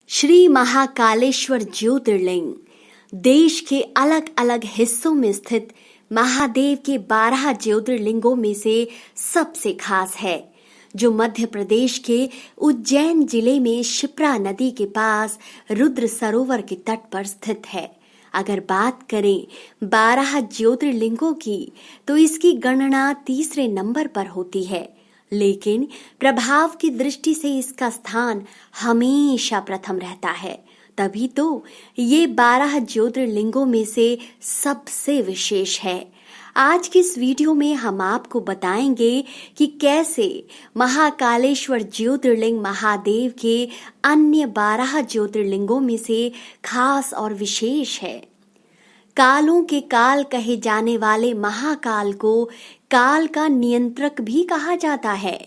श्री महाकालेश्वर ज्योतिर्लिंग देश के अलग अलग हिस्सों में स्थित महादेव के 12 ज्योतिर्लिंगों में से सबसे खास है, जो मध्य प्रदेश के उज्जैन जिले में शिप्रा नदी के पास रुद्र सरोवर के तट पर स्थित है। अगर बात करें 12 ज्योतिर्लिंगों की, तो इसकी गणना तीसरे नंबर पर होती है, लेकिन प्रभाव की दृष्टि से इसका स्थान हमेशा प्रथम रहता है। तभी तो ये 12 ज्योतिर्लिंगों में से सबसे विशेष है। आज की इस वीडियो में हम आपको बताएंगे कि कैसे महाकालेश्वर ज्योतिर्लिंग महादेव के अन्य 12 ज्योतिर्लिंगों में से खास और विशेष है। कालों के काल कहे जाने वाले महाकाल को काल का नियंत्रक भी कहा जाता है।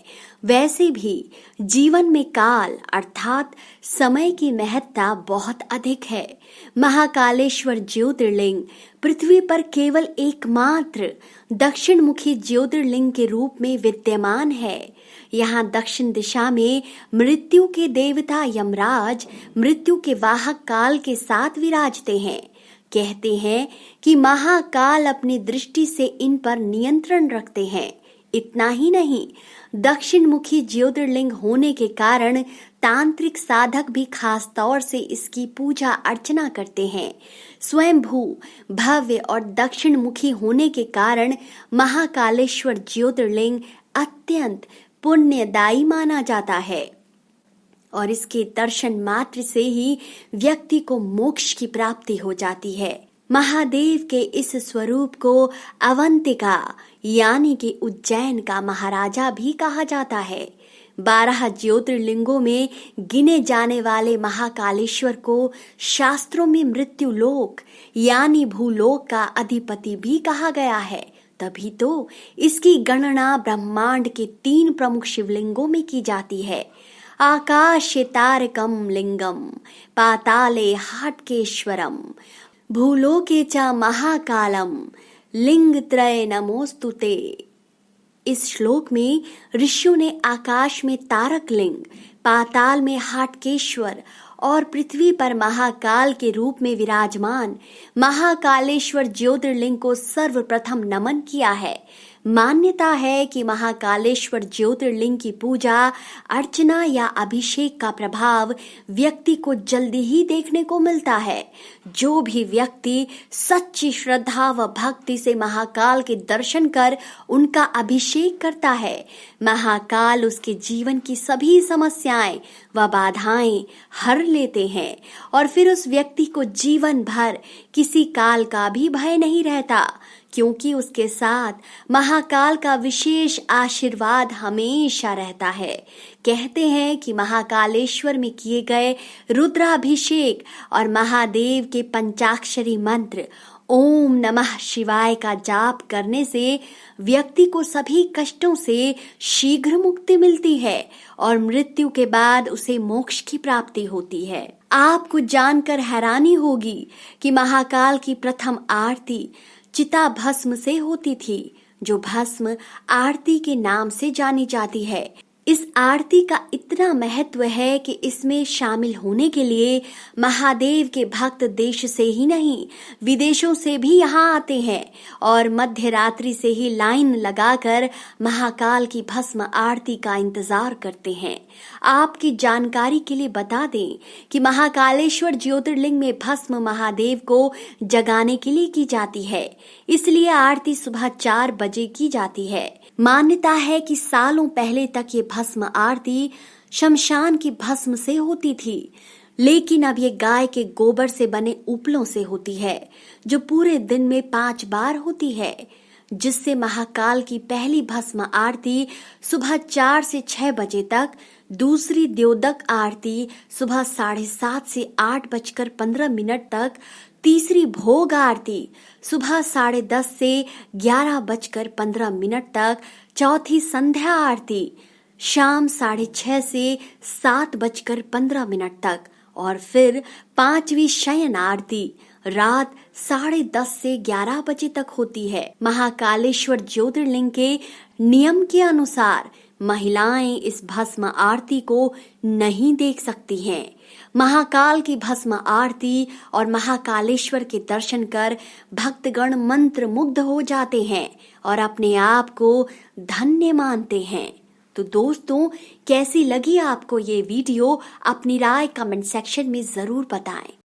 वैसे भी जीवन में काल अर्थात समय की महत्ता बहुत अधिक है। महाकालेश्वर ज्योतिर्लिंग पृथ्वी पर केवल एकमात्र दक्षिण मुखी ज्योतिर्लिंग के रूप में विद्यमान है। यहाँ दक्षिण दिशा में मृत्यु के देवता यमराज मृत्यु के वाहक काल के साथ विराजते हैं। कहते हैं कि महाकाल अपनी दृष्टि से इन पर नियंत्रण रखते हैं। इतना ही नहीं, दक्षिण मुखी ज्योतिर्लिंग होने के कारण तांत्रिक साधक भी खास तौर से इसकी पूजा अर्चना करते हैं। स्वयंभू, भव्य और दक्षिण मुखी होने के कारण महाकालेश्वर ज्योतिर्लिंग अत्यंत पुण्यदायी माना जाता है और इसके दर्शन मात्र से ही व्यक्ति को मोक्ष की प्राप्ति हो जाती है। महादेव के इस स्वरूप को अवंतिका यानी कि उज्जैन का महाराजा भी कहा जाता है। 12 ज्योतिर्लिंगों में गिने जाने वाले महाकालेश्वर को शास्त्रों में मृत्यु लोक यानी भूलोक का अधिपति भी कहा गया है। तभी तो इसकी गणना ब्रह्मांड के 3 प्रमुख शिवलिंगों में की जाती है। आकाशे तारकम लिंगम, पाताले हाटकेश्वरम, भूलोके च महाकालम, लिंगत्रय नमोस्तुते। इस श्लोक में ऋषियों ने आकाश में तारक लिंग, पाताल में हाटकेश्वर और पृथ्वी पर महाकाल के रूप में विराजमान महाकालेश्वर ज्योतिर्लिंग को सर्वप्रथम नमन किया है। मान्यता है कि महाकालेश्वर ज्योतिर्लिंग की पूजा अर्चना या अभिषेक का प्रभाव व्यक्ति को जल्दी ही देखने को मिलता है। जो भी व्यक्ति सच्ची श्रद्धा व भक्ति से महाकाल के दर्शन कर उनका अभिषेक करता है, महाकाल उसके जीवन की सभी समस्याएं व बाधाएं हर लेते हैं और फिर उस व्यक्ति को जीवन भर किसी काल का भी भय नहीं रहता, क्योंकि उसके साथ महाकाल का विशेष आशीर्वाद हमेशा रहता है। कहते हैं कि महाकालेश्वर में किए गए रुद्राभिषेक और महादेव के पंचाक्षरी मंत्र ओम नमः शिवाय का जाप करने से व्यक्ति को सभी कष्टों से शीघ्र मुक्ति मिलती है और मृत्यु के बाद उसे मोक्ष की प्राप्ति होती है। आपको जानकर हैरानी होगी कि महाकाल की प्रथम आरती चिता भस्म से होती थी, जो भस्म आरती के नाम से जानी जाती है। इस आरती का इतना महत्व है कि इसमें शामिल होने के लिए महादेव के भक्त देश से ही नहीं विदेशों से भी यहाँ आते हैं और मध्य रात्रि से ही लाइन लगाकर महाकाल की भस्म आरती का इंतजार करते हैं। आपकी जानकारी के लिए बता दें कि महाकालेश्वर ज्योतिर्लिंग में भस्म महादेव को जगाने के लिए की जाती है, इसलिए आरती सुबह 4 बजे की जाती है। मान्यता है कि सालों पहले तक ये भस्म आरती शमशान की भस्म से होती थी, लेकिन अब ये गाय के गोबर से बने उपलों से होती है, जो पूरे दिन में 5 बार होती है, जिससे महाकाल की पहली भस्म आरती सुबह 4 से 6 बजे तक, दूसरी द्योदक आरती सुबह 7:30 से 8:15 तक, तीसरी भोग आरती सुबह 10:30 से 11:15 तक, चौथी संध्या आरती शाम 6:30 से 7:15 तक और फिर 5वीं शयन आरती रात 10:30 से 11 बजे तक होती है। महाकालेश्वर ज्योतिर्लिंग के नियम के अनुसार महिलाएं इस भस्म आरती को नहीं देख सकती हैं। महाकाल की भस्म आरती और महाकालेश्वर के दर्शन कर भक्तगण मंत्र मुग्ध हो जाते हैं और अपने आप को धन्य मानते हैं। तो दोस्तों, कैसी लगी आपको ये वीडियो? अपनी राय कमेंट सेक्शन में जरूर बताएं।